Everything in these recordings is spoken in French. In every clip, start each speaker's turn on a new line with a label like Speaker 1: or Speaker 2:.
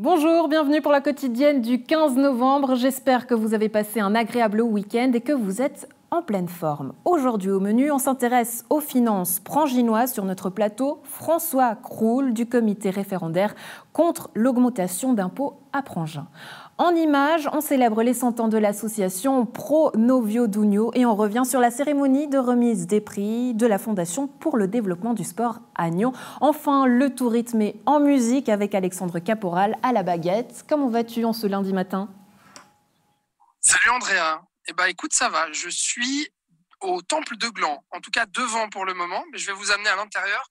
Speaker 1: Bonjour, bienvenue pour la quotidienne du 15 novembre. J'espère que vous avez passé un agréable week-end et que vous êtes en pleine forme. Aujourd'hui au menu, on s'intéresse aux finances pranginoises sur notre plateau. François Croul du comité référendaire contre l'augmentation d'impôts à Prangin. En images, on célèbre les 100 ans de l'association Pro Novio Dugno et on revient sur la cérémonie de remise des prix de la Fondation pour le développement du sport à Nyon. Enfin, le tout rythmé en musique avec Alexandre Caporal à la baguette. Comment vas-tu en ce lundi matin?
Speaker 2: Salut Andrea. Eh ben écoute, ça va. Je suis au temple de Gland, en tout cas devant pour le moment, mais je vais vous amener à l'intérieur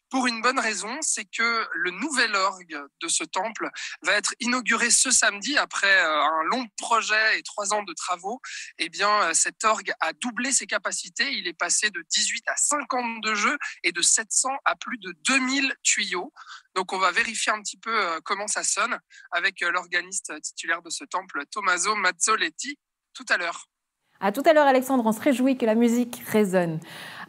Speaker 2: pour une bonne raison, c'est que le nouvel orgue de ce temple va être inauguré ce samedi après un long projet et 3 ans de travaux. Eh bien, cet orgue a doublé ses capacités. Il est passé de 18 à 52 jeux et de 700 à plus de 2000 tuyaux. Donc, on va vérifier un petit peu comment ça sonne avec l'organiste titulaire de ce temple, Tommaso Mazzoletti, tout à l'heure.
Speaker 1: À tout à l'heure, Alexandre, on se réjouit que la musique résonne.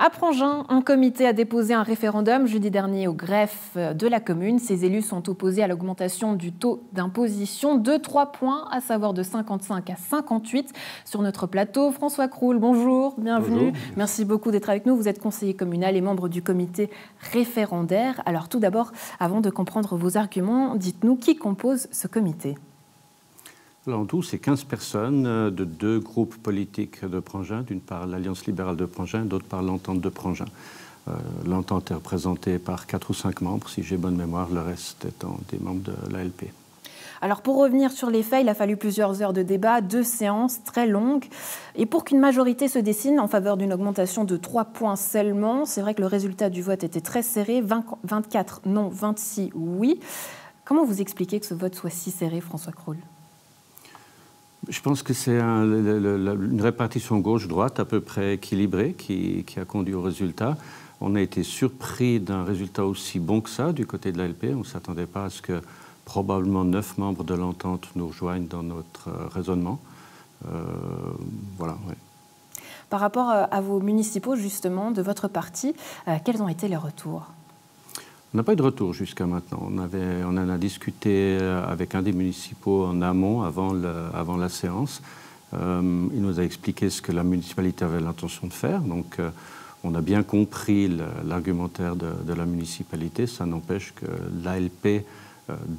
Speaker 1: À Prangin, un comité a déposé un référendum jeudi dernier au greffe de la commune. Ces élus sont opposés à l'augmentation du taux d'imposition de 3 points, à savoir de 55 à 58 sur notre plateau. François Croul, bonjour, bienvenue. Bonjour. Merci beaucoup d'être avec nous. Vous êtes conseiller communal et membre du comité référendaire. Alors tout d'abord, avant de comprendre vos arguments, dites-nous qui compose ce comité.
Speaker 3: Alors, en tout, c'est 15 personnes de 2 groupes politiques de Prangin, d'une part l'Alliance libérale de Prangin, d'autre part l'Entente de Prangin. L'Entente est représentée par 4 ou 5 membres, si j'ai bonne mémoire, le reste étant des membres de l'ALP.
Speaker 1: Alors pour revenir sur les faits, il a fallu plusieurs heures de débat, 2 séances très longues. Et pour qu'une majorité se dessine en faveur d'une augmentation de 3 points seulement, c'est vrai que le résultat du vote était très serré, 24 non, 26 oui. Comment vous expliquez que ce vote soit si serré, François Croul ?
Speaker 3: Je pense que c'est une répartition gauche-droite à peu près équilibrée qui a conduit au résultat. On a été surpris d'un résultat aussi bon que ça du côté de l'ALP. On ne s'attendait pas à ce que probablement 9 membres de l'entente nous rejoignent dans notre raisonnement. Voilà, ouais.
Speaker 1: Par rapport à vos municipaux, justement, de votre parti, quels ont été les retours ?
Speaker 3: On n'a pas eu de retour jusqu'à maintenant. On en a discuté avec un des municipaux en amont, avant la séance. Il nous a expliqué ce que la municipalité avait l'intention de faire. Donc, on a bien compris l'argumentaire de la municipalité. Ça n'empêche que l'ALP,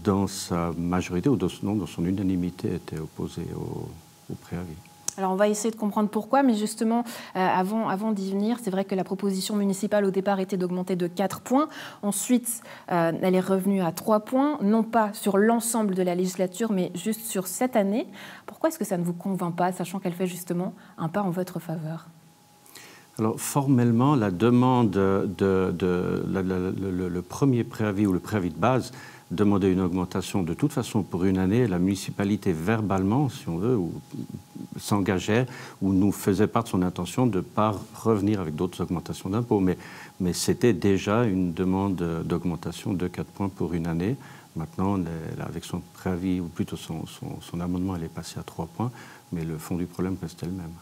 Speaker 3: dans sa majorité, ou dans son unanimité, était opposée au préavis.
Speaker 1: Alors on va essayer de comprendre pourquoi, mais justement, avant d'y venir, c'est vrai que la proposition municipale au départ était d'augmenter de 4 points. Ensuite, elle est revenue à 3 points, non pas sur l'ensemble de la législature, mais juste sur cette année. Pourquoi est-ce que ça ne vous convainc pas, sachant qu'elle fait justement un pas en votre faveur ?
Speaker 3: Alors formellement, la demande, le premier préavis ou le préavis de base, demandait une augmentation de toute façon pour une année. La municipalité verbalement, si on veut, s'engageait ou nous faisait part de son intention de ne pas revenir avec d'autres augmentations d'impôts. Mais c'était déjà une demande d'augmentation de 4 points pour une année. Maintenant, avec son préavis, ou plutôt son amendement, elle est passée à 3 points, mais le fond du problème restait le même.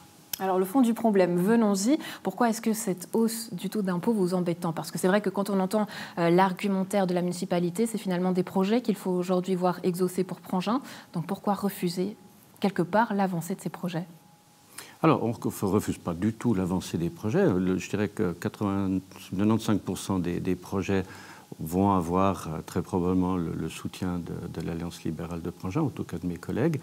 Speaker 1: Alors, le fond du problème, venons-y. Pourquoi est-ce que cette hausse du taux d'impôt vous embête tant ? Parce que c'est vrai que quand on entend l'argumentaire de la municipalité, c'est finalement des projets qu'il faut aujourd'hui voir exaucés pour Prangin. Donc, pourquoi refuser, quelque part, l'avancée de ces projets ?
Speaker 3: Alors, on ne refuse pas du tout l'avancée des projets. Je dirais que 95% des projets vont avoir très probablement le soutien de l'Alliance libérale de Prangin, en tout cas de mes collègues.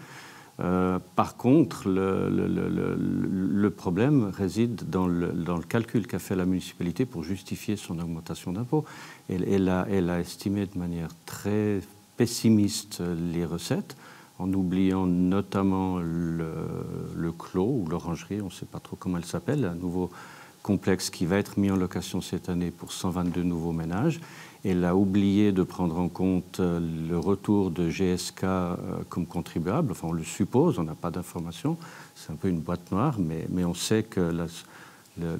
Speaker 3: Par contre, le problème réside dans le calcul qu'a fait la municipalité pour justifier son augmentation d'impôts. Elle a estimé de manière très pessimiste les recettes, en oubliant notamment le clos ou l'orangerie, on ne sait pas trop comment elle s'appelle, un nouveau complexe qui va être mis en location cette année pour 122 nouveaux ménages. Elle a oublié de prendre en compte le retour de GSK comme contribuable. Enfin, on le suppose, on n'a pas d'informations. C'est un peu une boîte noire, mais on sait que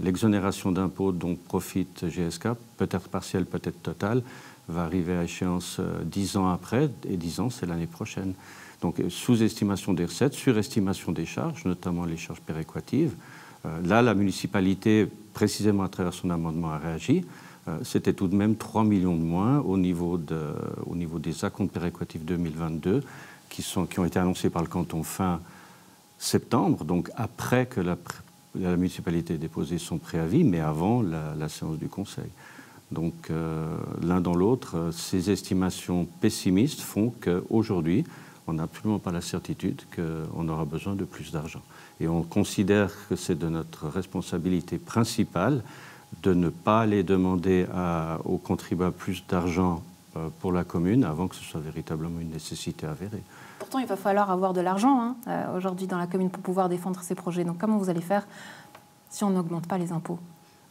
Speaker 3: l'exonération d'impôts dont profite GSK, peut-être partielle, peut-être totale, va arriver à échéance 10 ans après, et 10 ans, c'est l'année prochaine. Donc, sous-estimation des recettes, surestimation des charges, notamment les charges péréquatives. Là, la municipalité précisément à travers son amendement, a réagi. C'était tout de même 3 millions de moins au niveau des acomptes péréquatifs 2022 qui ont été annoncés par le canton fin septembre, donc après que la municipalité ait déposé son préavis, mais avant la séance du Conseil. Donc l'un dans l'autre, ces estimations pessimistes font qu'aujourd'hui, on n'a absolument pas la certitude qu'on aura besoin de plus d'argent. Et on considère que c'est de notre responsabilité principale de ne pas aller demander aux contribuables plus d'argent pour la commune avant que ce soit véritablement une nécessité avérée.
Speaker 1: Pourtant, il va falloir avoir de l'argent aujourd'hui dans la commune pour pouvoir défendre ces projets. Donc comment vous allez faire si on n'augmente pas les impôts ?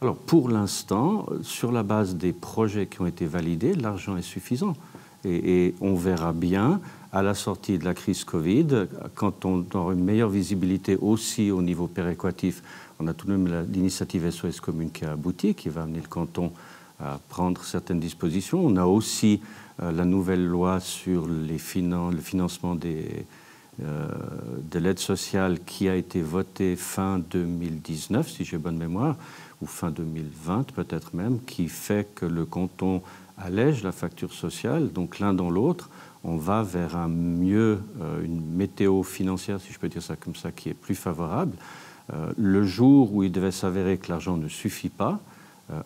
Speaker 3: Alors pour l'instant, sur la base des projets qui ont été validés, l'argent est suffisant. Et on verra bien à la sortie de la crise Covid, quand on aura une meilleure visibilité aussi au niveau péréquatif. On a tout de même l'initiative SOS Commune qui a abouti, qui va amener le canton à prendre certaines dispositions. On a aussi la nouvelle loi sur le financement de l'aide sociale qui a été votée fin 2019, si j'ai bonne mémoire, ou fin 2020 peut-être même, qui fait que le canton allège la facture sociale. Donc l'un dans l'autre, on va vers une météo financière, si je peux dire ça comme ça, qui est plus favorable. Le jour où il devait s'avérer que l'argent ne suffit pas,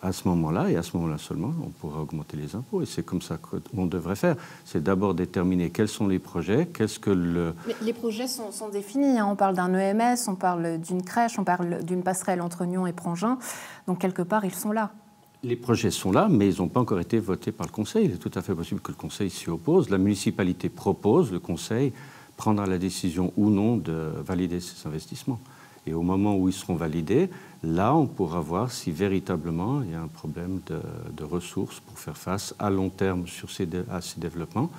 Speaker 3: à ce moment-là, et à ce moment-là seulement, on pourra augmenter les impôts. Et c'est comme ça qu'on devrait faire. C'est d'abord déterminer quels sont les projets, Mais
Speaker 1: les projets sont définis. On parle d'un EMS, on parle d'une crèche, on parle d'une passerelle entre Nyon et Prangin. Donc, quelque part, ils sont là.
Speaker 3: Les projets sont là, mais ils n'ont pas encore été votés par le Conseil. Il est tout à fait possible que le Conseil s'y oppose. La municipalité propose, le Conseil prendra la décision ou non de valider ces investissements. Et au moment où ils seront validés, là, on pourra voir si véritablement il y a un problème de ressources pour faire face à long terme à ces développements,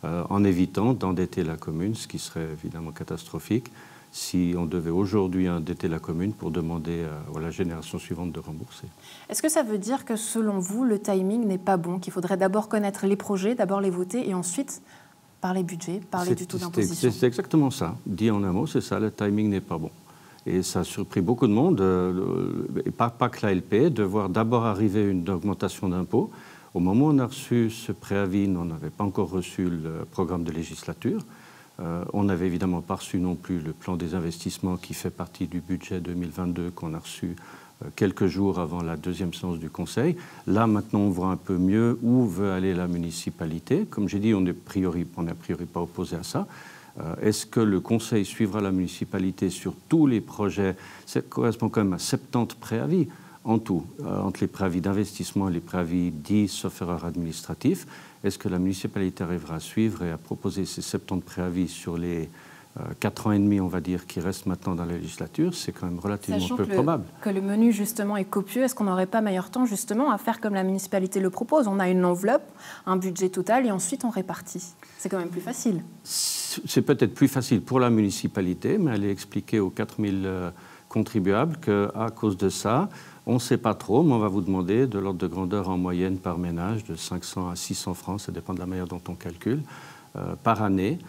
Speaker 3: en évitant d'endetter la commune, ce qui serait évidemment catastrophique si on devait aujourd'hui endetter la commune pour demander à la génération suivante de rembourser.
Speaker 1: Est-ce que ça veut dire que, selon vous, le timing n'est pas bon, qu'il faudrait d'abord connaître les projets, d'abord les voter et ensuite parler budget, parler du taux d'imposition ?
Speaker 3: C'est exactement ça. Dit en un mot, c'est ça, le timing n'est pas bon. Et ça a surpris beaucoup de monde, et pas que l'ALP, de voir d'abord arriver une augmentation d'impôts. Au moment où on a reçu ce préavis, on n'avait pas encore reçu le programme de législature. On n'avait évidemment pas reçu non plus le plan des investissements qui fait partie du budget 2022 qu'on a reçu quelques jours avant la deuxième séance du Conseil. Là, maintenant, on voit un peu mieux où veut aller la municipalité. Comme j'ai dit, on n'est a priori pas opposé à ça. Est-ce que le Conseil suivra la municipalité sur tous les projets ? Ça correspond quand même à 70 préavis en tout, entre les préavis d'investissement et les préavis dits sauf erreur administratifs. Est-ce que la municipalité arrivera à suivre et à proposer ces 70 préavis sur les 4 ans et demi, on va dire, qui restent maintenant dans la législature? C'est quand même relativement peu probable.
Speaker 1: Que le menu, justement, est copieux. Est-ce qu'on n'aurait pas meilleur temps, justement, à faire comme la municipalité le propose? On a une enveloppe, un budget total, et ensuite on répartit. C'est quand même plus facile.
Speaker 3: C'est peut-être plus facile pour la municipalité, mais aller expliquer aux 4000 contribuables qu'à cause de ça, on ne sait pas trop, mais on va vous demander de l'ordre de grandeur en moyenne par ménage de 500 à 600 francs, ça dépend de la manière dont on calcule, par année,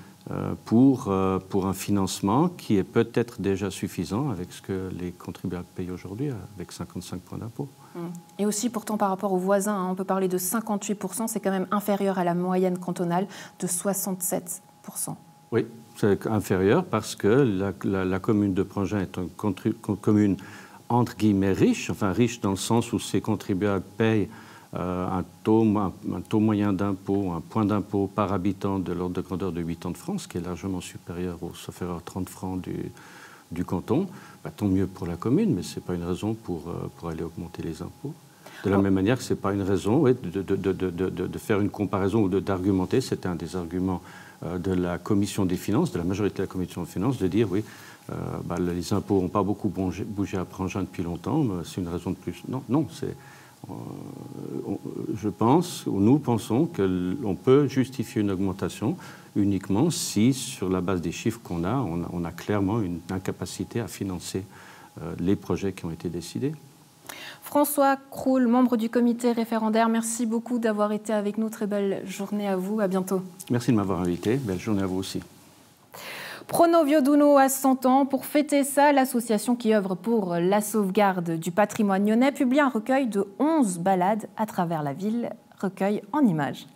Speaker 3: pour un financement qui est peut-être déjà suffisant avec ce que les contribuables payent aujourd'hui, avec 55 points d'impôt.
Speaker 1: Et aussi, pourtant, par rapport aux voisins, on peut parler de 58%, c'est quand même inférieur à la moyenne cantonale de 67%.
Speaker 3: Oui, c'est inférieur parce que la commune de Prangin est une commune entre guillemets riche, enfin riche dans le sens où ses contribuables payent un taux moyen d'impôt, un point d'impôt par habitant de l'ordre de grandeur de 80 francs, ce qui est largement supérieur aux sauf erreur 30 francs du canton. Tant mieux pour la commune, mais ce n'est pas une raison pour aller augmenter les impôts. De la même manière que ce n'est pas une raison de faire une comparaison ou d'argumenter, c'était un des arguments de la commission des finances, de la majorité de la commission des finances, de dire oui, les impôts n'ont pas beaucoup bougé à Prangin depuis longtemps, c'est une raison de plus. Non, je pense, ou nous pensons qu'on peut justifier une augmentation uniquement si, sur la base des chiffres qu'on a, on a clairement une incapacité à financer les projets qui ont été décidés.
Speaker 1: François Croul, membre du comité référendaire, merci beaucoup d'avoir été avec nous. Très belle journée à vous. À bientôt.
Speaker 3: Merci de m'avoir invité. Belle journée à vous aussi.
Speaker 1: Pronovio Duno a 100 ans. Pour fêter ça, l'association qui œuvre pour la sauvegarde du patrimoine lyonnais publie un recueil de 11 ballades à travers la ville, recueil en images.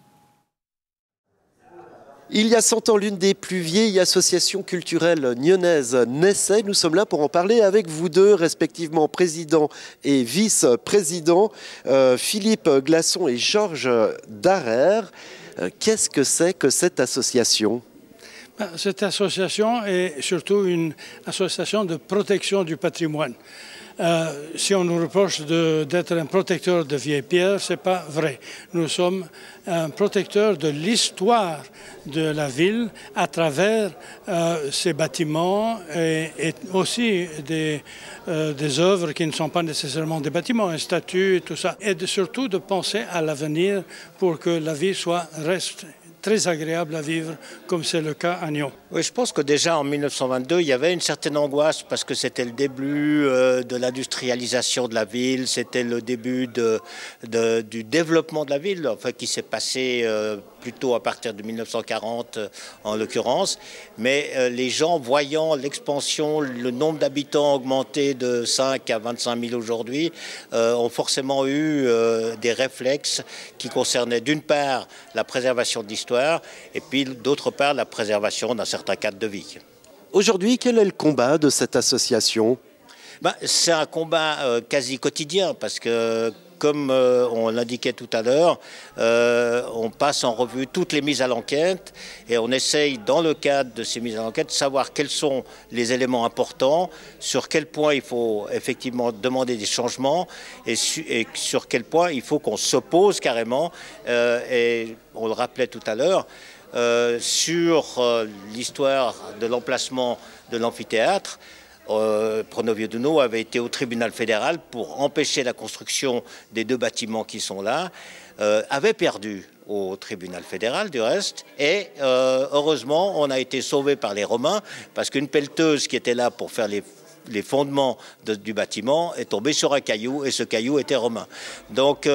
Speaker 4: Il y a 100 ans, l'une des plus vieilles associations culturelles nyonnaises naissait. Nous sommes là pour en parler avec vous deux, respectivement président et vice-président, Philippe Glasson et Georges Darer. Qu'est-ce que c'est que cette association ?
Speaker 5: Cette association est surtout une association de protection du patrimoine. Si on nous reproche d'être un protecteur de vieilles pierres, ce n'est pas vrai. Nous sommes un protecteur de l'histoire de la ville à travers ces bâtiments et aussi des œuvres qui ne sont pas nécessairement des bâtiments, un statut et tout ça. Et surtout de penser à l'avenir pour que la ville reste très agréable à vivre, comme c'est le cas à Nyon.
Speaker 6: Oui, je pense que déjà en 1922, il y avait une certaine angoisse parce que c'était le début de l'industrialisation de la ville, c'était le début du développement de la ville, enfin, qui s'est passé plutôt à partir de 1940 en l'occurrence. Mais les gens, voyant l'expansion, le nombre d'habitants augmenter de 5 à 25 000 aujourd'hui, ont forcément eu des réflexes qui concernaient d'une part la préservation de l'histoire et puis d'autre part la préservation d'un certain cadre de vie.
Speaker 4: Aujourd'hui, quel est le combat de cette association ?
Speaker 6: C'est un combat quasi quotidien parce que, comme on l'indiquait tout à l'heure, on passe en revue toutes les mises à l'enquête et on essaye, dans le cadre de ces mises à l'enquête, de savoir quels sont les éléments importants, sur quel point il faut effectivement demander des changements et sur quel point il faut qu'on s'oppose carrément. Et on le rappelait tout à l'heure, sur l'histoire de l'emplacement de l'amphithéâtre, Pronovio Duno avait été au tribunal fédéral pour empêcher la construction des deux bâtiments qui sont là, avait perdu au tribunal fédéral du reste, et heureusement on a été sauvé par les Romains parce qu'une pelleteuse qui était là pour faire les fondements du bâtiment est tombée sur un caillou et ce caillou était romain. Donc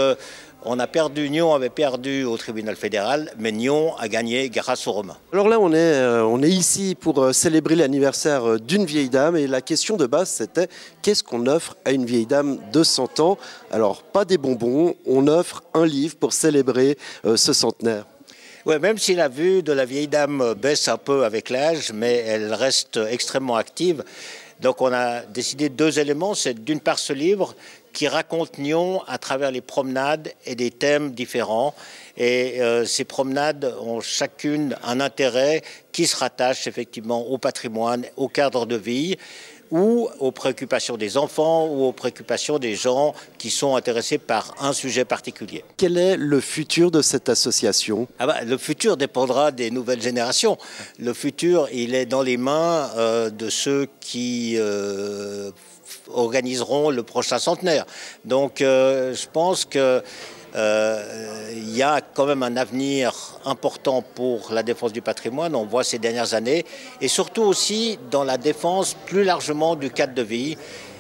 Speaker 6: Nyon avait perdu au tribunal fédéral, mais Nyon a gagné grâce aux Romains.
Speaker 4: Alors là, on est ici pour célébrer l'anniversaire d'une vieille dame et la question de base, c'était qu'est-ce qu'on offre à une vieille dame de 100 ans ? Alors, pas des bonbons, on offre un livre pour célébrer ce centenaire.
Speaker 6: Ouais, même si la vue de la vieille dame baisse un peu avec l'âge, mais elle reste extrêmement active. Donc on a décidé de deux éléments, c'est d'une part ce livre qui raconte Nyon à travers les promenades et des thèmes différents. Et ces promenades ont chacune un intérêt qui se rattache effectivement au patrimoine, au cadre de vie, ou aux préoccupations des enfants ou aux préoccupations des gens qui sont intéressés par un sujet particulier.
Speaker 4: Quel est le futur de cette association ?
Speaker 6: Le futur dépendra des nouvelles générations. Le futur, il est dans les mains de ceux qui organiseront le prochain centenaire. Donc je pense que il y a quand même un avenir important pour la défense du patrimoine, on voit ces dernières années, et surtout aussi dans la défense plus largement du cadre de vie.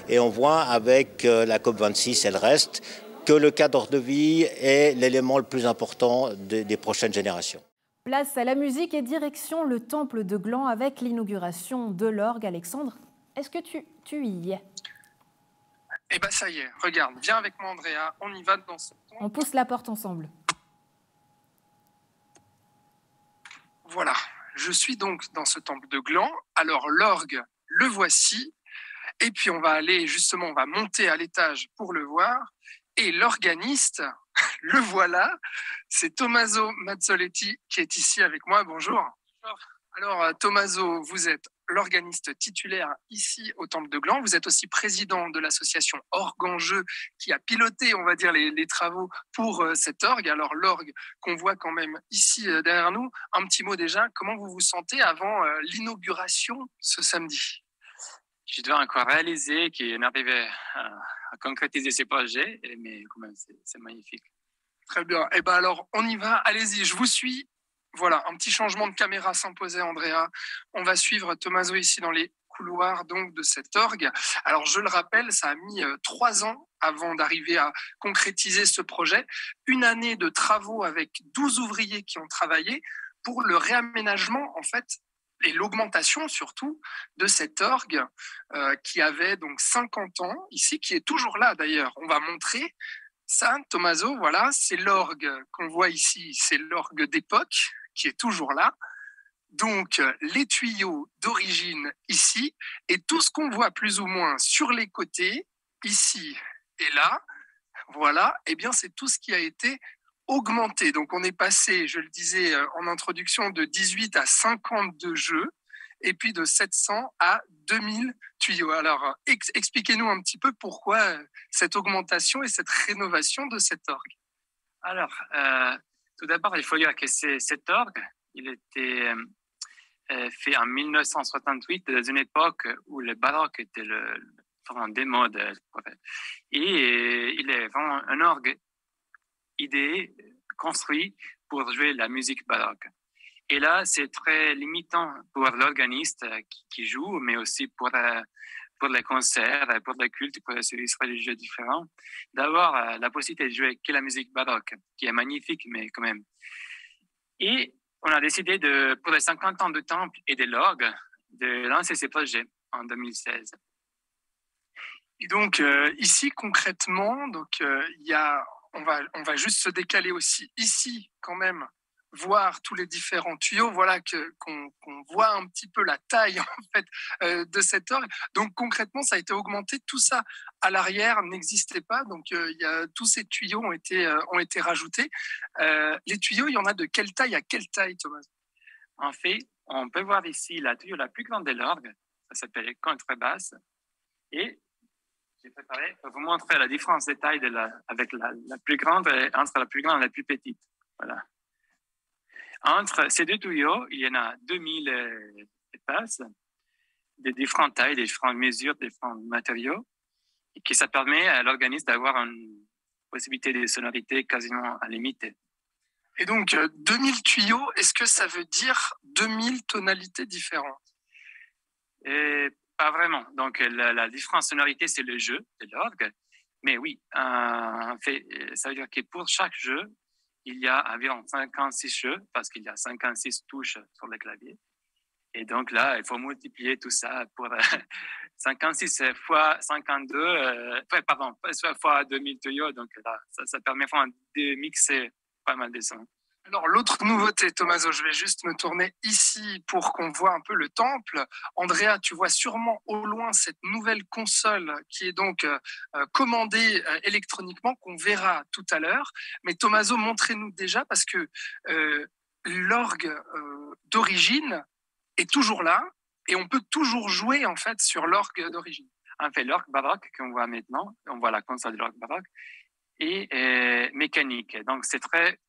Speaker 6: Et on voit avec la COP26 et le reste que le cadre de vie est l'élément le plus important des prochaines générations.
Speaker 1: Place à la musique et direction le temple de Gland avec l'inauguration de l'orgue. Alexandre, est-ce que tu y es ?
Speaker 2: Eh bien ça y est, regarde, viens avec moi Andrea, on y va dans ce temple.
Speaker 1: On pousse la porte ensemble.
Speaker 2: Voilà, je suis donc dans ce temple de Gland. Alors l'orgue, le voici. Et puis on va monter à l'étage pour le voir. Et l'organiste, le voilà, c'est Tommaso Mazzoletti qui est ici avec moi. Bonjour. Alors Tommaso, vous êtes l'organiste titulaire ici au Temple de Gland. Vous êtes aussi président de l'association Orgue en Jeu qui a piloté, on va dire, les travaux pour cet orgue. Alors l'orgue qu'on voit quand même ici derrière nous, un petit mot déjà, comment vous vous sentez avant l'inauguration ce samedi ?
Speaker 7: Je dois encore réaliser qu'on arrivait à concrétiser ces projets, mais quand même c'est magnifique.
Speaker 2: Très bien. Eh bien alors on y va, allez-y, je vous suis. Voilà, un petit changement de caméra s'imposait, Andrea. On va suivre Tommaso ici dans les couloirs donc, de cet orgue. Alors, je le rappelle, ça a mis 3 ans avant d'arriver à concrétiser ce projet. Une année de travaux avec 12 ouvriers qui ont travaillé pour le réaménagement, en fait, et l'augmentation surtout de cet orgue qui avait donc 50 ans ici, qui est toujours là d'ailleurs. On va montrer ça, Tommaso, voilà, c'est l'orgue qu'on voit ici, c'est l'orgue d'époque qui est toujours là. Donc les tuyaux d'origine ici et tout ce qu'on voit plus ou moins sur les côtés, ici et là, voilà, eh bien c'est tout ce qui a été augmenté. Donc on est passé, je le disais en introduction, de 18 à 52 jeux et puis de 700 à 2000 tuyaux. Alors expliquez-nous un petit peu pourquoi cette augmentation et cette rénovation de cet orgue.
Speaker 7: Alors, tout d'abord, il faut dire que cet orgue, il était fait en 1968, dans une époque où le baroque était vraiment des modes. Et il est vraiment un orgue idée, construit pour jouer la musique baroque. Et là, c'est très limitant pour l'organiste qui joue, mais aussi pour les concerts, pour les cultes, pour les services religieux différents, d'avoir la possibilité de jouer que la musique baroque, qui est magnifique, mais quand même. Et on a décidé, pour les 50 ans de temple et de l'orgue, de lancer ces projets en 2016.
Speaker 2: Et donc, ici, concrètement, donc, on va juste se décaler aussi ici, quand même, voir tous les différents tuyaux, voilà qu'on voit un petit peu la taille en fait de cet orgue. Donc concrètement, ça a été augmenté. Tout ça à l'arrière n'existait pas. Donc tous ces tuyaux ont été rajoutés. Les tuyaux, il y en a de quelle taille à quelle taille, Thomas?
Speaker 7: En fait, on peut voir ici la tuyau la plus grande de l'orgue. Ça s'appelle contrebasse. Et j'ai préparé pour vous montrer la différence de taille avec la plus grande entre la plus grande et la plus petite. Voilà. Entre ces deux tuyaux, il y en a 2000 passes de différentes tailles, de différentes mesures, de différents matériaux, et qui ça permet à l'organisme d'avoir une possibilité de sonorité quasiment illimitée.
Speaker 2: Et donc, 2000 tuyaux, est-ce que ça veut dire 2000 tonalités différentes?
Speaker 7: Et pas vraiment. Donc, la différence sonorité, c'est le jeu de l'orgue. Mais oui, en fait, ça veut dire que pour chaque jeu, il y a environ 56 jeux parce qu'il y a 56 touches sur le clavier. Et donc là, il faut multiplier tout ça pour 56 fois 52, fois 2000 tuyaux. Donc là, ça permet de mixer pas mal de sons.
Speaker 2: Alors, l'autre nouveauté, Tommaso, je vais juste me tourner ici pour qu'on voit un peu le temple. Andrea, tu vois sûrement au loin cette nouvelle console qui est donc commandée électroniquement, qu'on verra tout à l'heure. Mais Tommaso, montrez-nous déjà, parce que l'orgue d'origine est toujours là et on peut toujours jouer en fait sur l'orgue d'origine.
Speaker 7: En fait, l'orgue baroque qu'on voit maintenant, on voit la console de l'orgue baroque, est mécanique. Donc, c'est très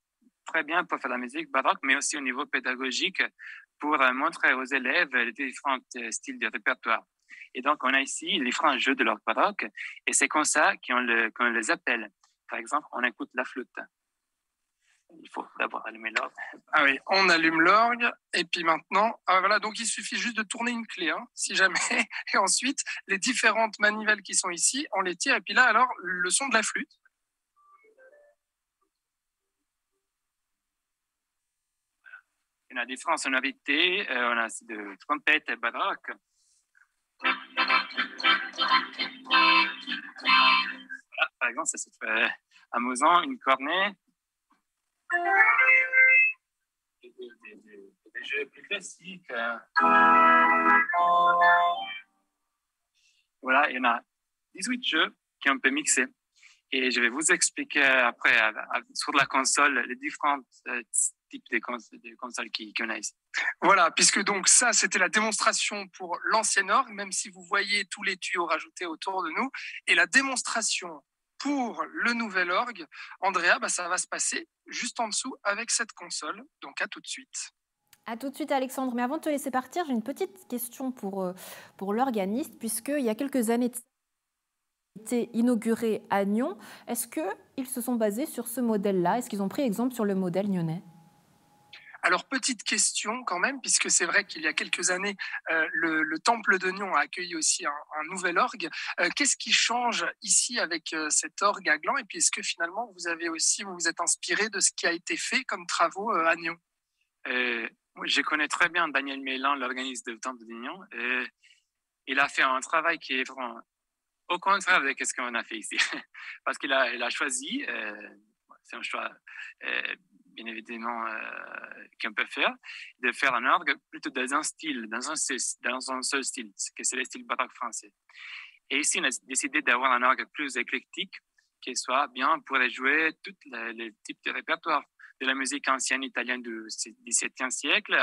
Speaker 7: bien pour faire la musique baroque, mais aussi au niveau pédagogique pour montrer aux élèves les différents styles de répertoire. Et donc, on a ici les différents jeux de l'orgue baroque, et c'est comme ça qu'on les appelle. Par exemple, on écoute la flûte. Il faut d'abord allumer l'orgue.
Speaker 2: Ah oui, on allume l'orgue, et puis maintenant, voilà, donc il suffit juste de tourner une clé, hein, si jamais, et ensuite, les différentes manivelles qui sont ici, on les tire, et puis là, alors, le son de la flûte.
Speaker 7: On a différentes sonorités, on a de trompettes baroques. Voilà, par exemple, ça c'est très amusant, une cornet. Des jeux plus classiques. Voilà, il y en a 18 jeux qu'on peut mixer. Et je vais vous expliquer après, sur la console, les différents types de consoles qu'on a ici.
Speaker 2: Voilà, puisque donc ça, c'était la démonstration pour l'ancien orgue, même si vous voyez tous les tuyaux rajoutés autour de nous. Et la démonstration pour le nouvel orgue, Andrea, ça va se passer juste en dessous avec cette console. Donc à tout de suite.
Speaker 1: À tout de suite, Alexandre. Mais avant de te laisser partir, j'ai une petite question pour l'organiste, puisqu'il y a quelques années été inauguré à Nyon. Est-ce qu'ils se sont basés sur ce modèle-là? Est-ce qu'ils ont pris exemple sur le modèle nyonnais?
Speaker 2: Alors, petite question quand même, puisque c'est vrai qu'il y a quelques années, le Temple de Nyon a accueilli aussi un nouvel orgue. Qu'est-ce qui change ici avec cet orgue à gland? Et puis, est-ce que finalement, vous vous êtes inspiré de ce qui a été fait comme travaux à Nyon?
Speaker 7: Je connais très bien Daniel Mélan, l'organiste du Temple d'Union, et il a fait un travail qui est vraiment au contraire de ce qu'on a fait ici. Parce qu'il a choisi, c'est un choix bien évidemment qu'on peut faire, de faire un orgue plutôt dans un style, dans un seul style, que c'est le style baroque français. Et ici, on a décidé d'avoir un orgue plus éclectique, qui soit bien pour jouer tous les types de répertoire, de la musique ancienne italienne du XVIIe siècle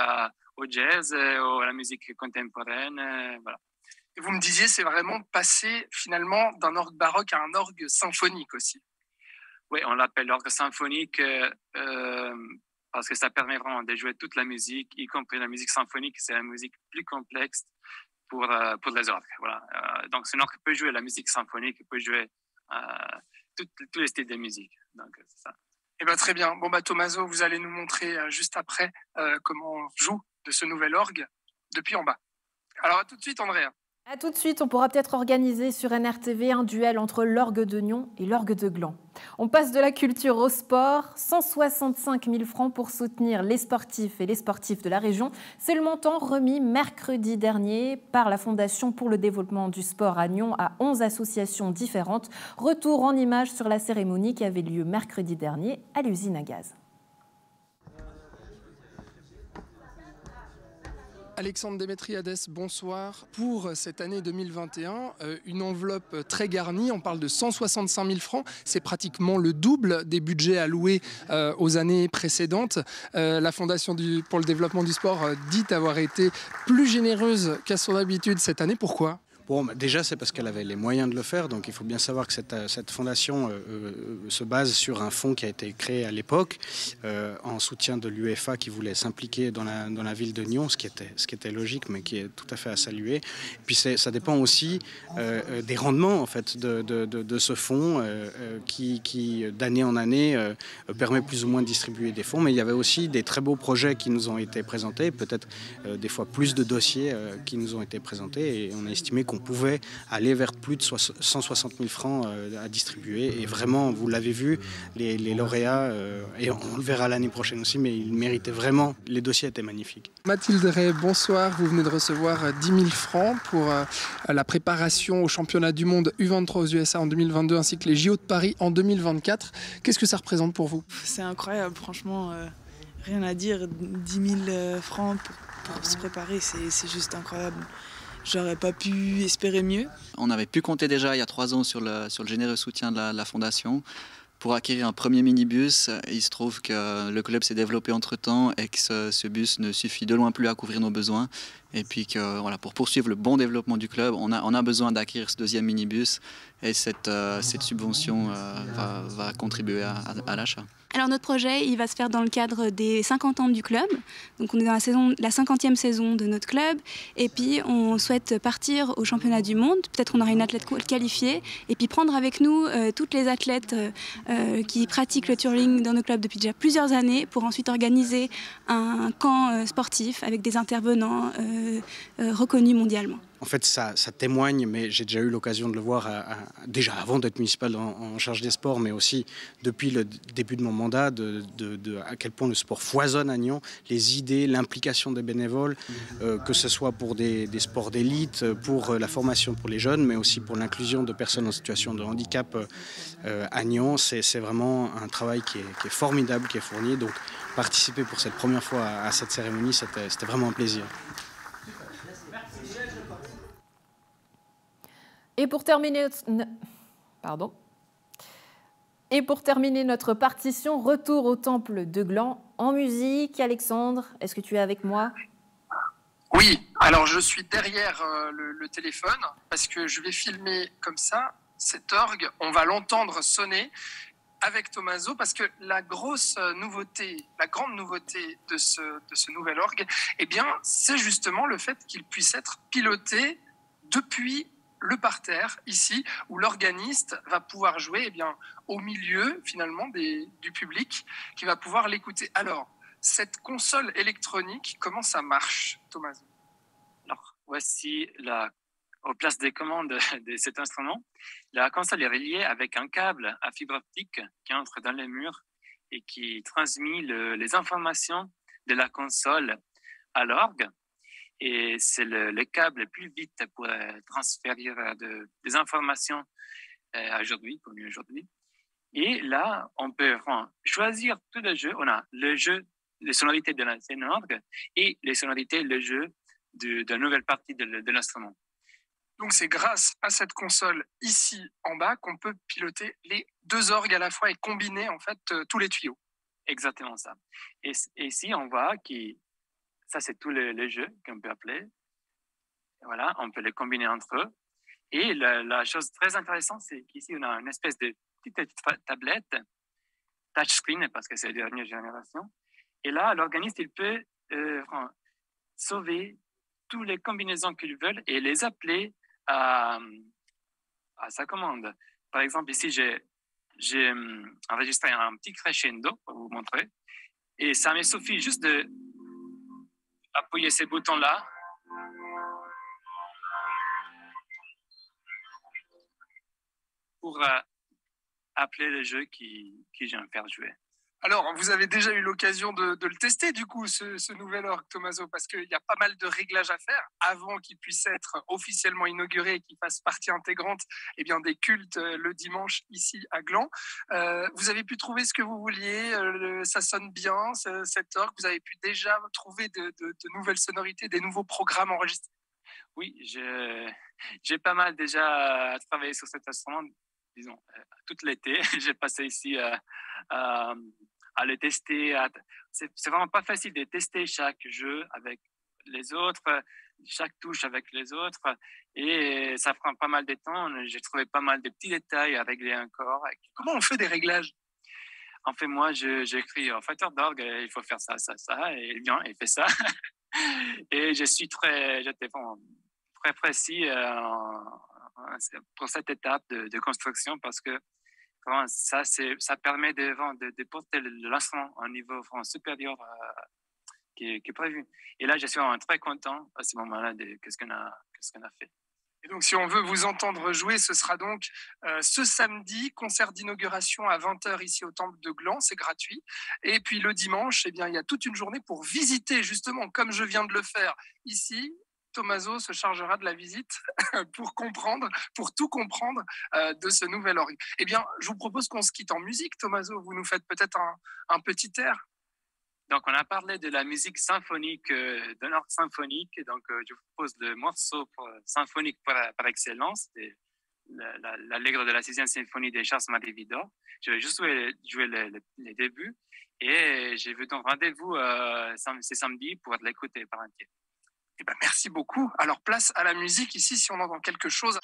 Speaker 7: au jazz, à la musique contemporaine, voilà.
Speaker 2: Et vous me disiez, c'est vraiment passer finalement d'un orgue baroque à un orgue symphonique aussi.
Speaker 7: Oui, on l'appelle orgue symphonique parce que ça permet vraiment de jouer toute la musique, y compris la musique symphonique, c'est la musique plus complexe pour les orgues. Voilà. Donc, c'est un orgue qui peut jouer la musique symphonique, qui peut jouer tous les styles de musique. Donc, c'est ça.
Speaker 2: Eh ben, très bien. Bon, Tommaso, vous allez nous montrer juste après comment on joue de ce nouvel orgue depuis en bas. Alors, à tout de suite, Andrea.
Speaker 1: A tout de suite, on pourra peut-être organiser sur NRTV un duel entre l'orgue de Nyon et l'orgue de Gland. On passe de la culture au sport. 165 000 francs pour soutenir les sportifs et les sportifs de la région. C'est le montant remis mercredi dernier par la Fondation pour le développement du sport à Nyon à 11 associations différentes. Retour en images sur la cérémonie qui avait lieu mercredi dernier à l'usine à gaz.
Speaker 2: Alexandre Démétriades, bonsoir. Pour cette année 2021, une enveloppe très garnie, on parle de 165 000 francs, c'est pratiquement le double des budgets alloués aux années précédentes. La Fondation pour le développement du sport dit avoir été plus généreuse qu'à son habitude cette année. Pourquoi ?
Speaker 8: Bon, déjà, c'est parce qu'elle avait les moyens de le faire. Donc, il faut bien savoir que cette fondation se base sur un fonds qui a été créé à l'époque en soutien de l'UEFA qui voulait s'impliquer dans la ville de Nyon, ce qui était logique, mais qui est tout à fait à saluer. Et puis, ça dépend aussi des rendements en fait de ce fonds qui d'année en année permet plus ou moins de distribuer des fonds. Mais il y avait aussi des très beaux projets qui nous ont été présentés, peut-être des fois plus de dossiers qui nous ont été présentés, et on a estimé qu'on pouvait aller vers plus de 160 000 francs à distribuer. Et vraiment, vous l'avez vu, les lauréats, et on le verra l'année prochaine aussi, mais ils méritaient vraiment, les dossiers étaient magnifiques.
Speaker 2: Mathilde Ray, bonsoir. Vous venez de recevoir 10 000 francs pour la préparation au championnat du monde U23 aux USA en 2022 ainsi que les JO de Paris en 2024. Qu'est-ce que ça représente pour vous ?
Speaker 9: C'est incroyable, franchement, rien à dire. 10 000 francs pour se préparer, c'est juste incroyable. J'aurais pas pu espérer mieux.
Speaker 10: On avait pu compter déjà il y a 3 ans sur le généreux soutien de la Fondation pour acquérir un premier minibus. Il se trouve que le club s'est développé entre-temps et que ce bus ne suffit de loin plus à couvrir nos besoins. Et puis que, voilà, pour poursuivre le bon développement du club, on a besoin d'acquérir ce deuxième minibus et cette subvention va contribuer à l'achat.
Speaker 11: Alors notre projet, il va se faire dans le cadre des 50 ans du club. Donc on est dans la 50e saison de notre club. Et puis on souhaite partir au championnat du monde. Peut-être on aura une athlète qualifiée. Et puis prendre avec nous toutes les athlètes qui pratiquent le twirling dans nos clubs depuis déjà plusieurs années pour ensuite organiser un camp sportif avec des intervenants reconnus mondialement.
Speaker 8: En fait, ça témoigne, mais j'ai déjà eu l'occasion de le voir déjà avant d'être municipal en charge des sports, mais aussi depuis le début de mon mandat, à quel point le sport foisonne à Nyon, les idées, l'implication des bénévoles, que ce soit pour des sports d'élite, pour la formation pour les jeunes, mais aussi pour l'inclusion de personnes en situation de handicap à Nyon. C'est vraiment un travail qui est formidable, qui est fourni. Donc participer pour cette première fois à cette cérémonie, c'était vraiment un plaisir.
Speaker 1: Et pour terminer notre partition, retour au temple de Gland en musique. Alexandre, est-ce que tu es avec moi ?
Speaker 2: Oui, alors je suis derrière le téléphone parce que je vais filmer comme ça cet orgue. On va l'entendre sonner avec Tommaso parce que la grande nouveauté de ce nouvel orgue, eh bien, c'est justement le fait qu'il puisse être piloté depuis le parterre, ici, où l'organiste va pouvoir jouer au milieu, finalement, du public, qui va pouvoir l'écouter. Alors, cette console électronique, comment ça marche, Tommaso ?
Speaker 7: Alors, voici aux places des commandes de cet instrument. La console est reliée avec un câble à fibre optique qui entre dans les murs et qui transmet les informations de la console à l'orgue. Et c'est le câble le plus vite pour transférer des informations connues aujourd'hui. Et là, on peut choisir tous les jeux. On a le jeu, les sonorités de l'ancienne orgue et les sonorités, le jeu de la nouvelle partie de l'instrument.
Speaker 2: Donc c'est grâce à cette console ici en bas qu'on peut piloter les deux orgues à la fois et combiner en fait tous les tuyaux.
Speaker 7: Exactement ça. Et ici, on voit que ça, c'est tous les jeux qu'on peut appeler. Voilà, on peut les combiner entre eux. Et la chose très intéressante, c'est qu'ici, on a une espèce de petite tablette, touchscreen, parce que c'est la dernière génération. Et là, l'organiste, il peut sauver toutes les combinaisons qu'il veut et les appeler à sa commande. Par exemple, ici, j'ai enregistré un petit crescendo pour vous montrer. Et ça me suffit juste d'appuyer ces boutons-là. Pour appeler le jeu qui j'aime faire jouer.
Speaker 2: Alors, vous avez déjà eu l'occasion de le tester, du coup, ce nouvel orgue, Tommaso, parce qu'il y a pas mal de réglages à faire avant qu'il puisse être officiellement inauguré et qu'il fasse partie intégrante des cultes le dimanche ici à Gland. Vous avez pu trouver ce que vous vouliez, ça sonne bien, cet orgue. Vous avez pu déjà trouver de nouvelles sonorités, des nouveaux programmes enregistrés.
Speaker 7: Oui, j'ai pas mal déjà travaillé sur cet instrument, disons, tout l'été. J'ai passé ici à le tester. C'est vraiment pas facile de tester chaque jeu avec les autres, chaque touche avec les autres. Et ça prend pas mal de temps. J'ai trouvé pas mal de petits détails à régler encore.
Speaker 2: Comment on fait des réglages?
Speaker 7: En fait, moi, j'écris au facteur d'orgue, il faut faire ça, ça, ça. Et il vient, il fait ça. Et j'étais très précis pour cette étape de construction parce que ça permet de porter l'instrument à un niveau supérieur qui est prévu. Et là, je suis vraiment très content à ce moment-là de ce qu'on a fait.
Speaker 2: Et donc, si on veut vous entendre jouer, ce sera donc ce samedi, concert d'inauguration à 20h ici au Temple de Gland, c'est gratuit. Et puis le dimanche, il y a toute une journée pour visiter, justement, comme je viens de le faire ici. Tommaso se chargera de la visite pour tout comprendre de ce nouvel orgue. Je vous propose qu'on se quitte en musique, Tommaso. Vous nous faites peut-être un petit air.
Speaker 7: Donc, on a parlé de la musique symphonique, d'un orgue symphonique. Donc, je vous propose le morceau symphonique par excellence, l'Allegro de la 6e symphonie de Charles-Marie Widor. Je vais juste jouer les débuts et je vous donne rendez-vous ce samedi pour l'écouter par entier.
Speaker 2: Merci beaucoup. Alors, place à la musique ici, si on entend quelque chose.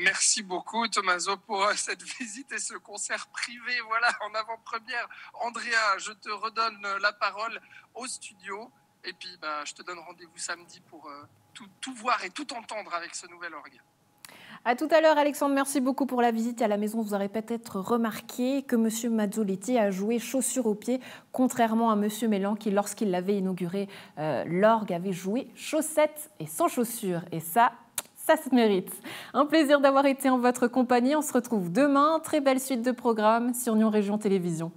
Speaker 2: Merci beaucoup, Tommaso, pour cette visite et ce concert privé, en avant-première. Andrea, je te redonne la parole au studio. Et puis, je te donne rendez-vous samedi pour tout voir et tout entendre avec ce nouvel orgue.
Speaker 1: À tout à l'heure, Alexandre. Merci beaucoup pour la visite à la maison. Vous aurez peut-être remarqué que M. Mazzoletti a joué chaussures aux pieds, contrairement à M. Mélan qui, lorsqu'il l'avait inauguré, l'orgue avait joué chaussettes et sans chaussures. Et ça se mérite. Un plaisir d'avoir été en votre compagnie. On se retrouve demain. Très belle suite de programmes sur Nyon Région Télévision.